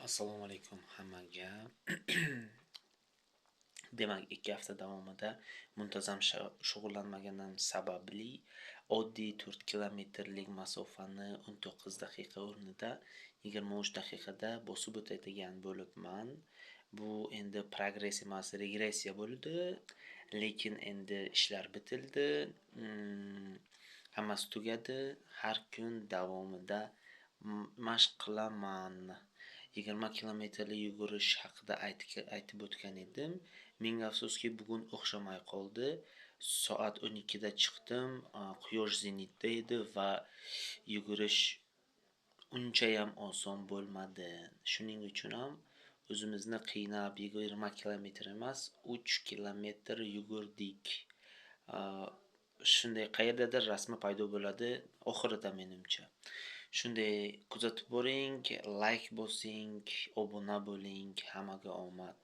Assalomu alaykum hammaga. Demak, 2 hafta davomida muntazam shug'ullanmaganim sababli oddiy 4 kilometrlik masofani 19 daqiqa o'rnida 23 daqiqada bosib o'tadigan bo'libman. Bu endi progress emas, regressiya bo'ldi, lekin endi ishlar bitildi. Hammasi tugadi. Har kun davomida mashq qilaman. 20 kilometrlik yugurish haqida aytib o'tgan edim. Ming afsuski bugun o'xshamay qoldi. Soat 12 da chiqdim, quyosh zenitda edi va yugurish uncha ham oson bo'lmadi. Shuning uchun ham o'zimizni qiynab 20 kilometr emas, 3 kilometr yugurdik. Shunday qayerdadir rasmi paydo bo'ladi oxirida menimcha. Shunday kuzatib boring, like bosing, obuna bo'ling. Hammaga omad.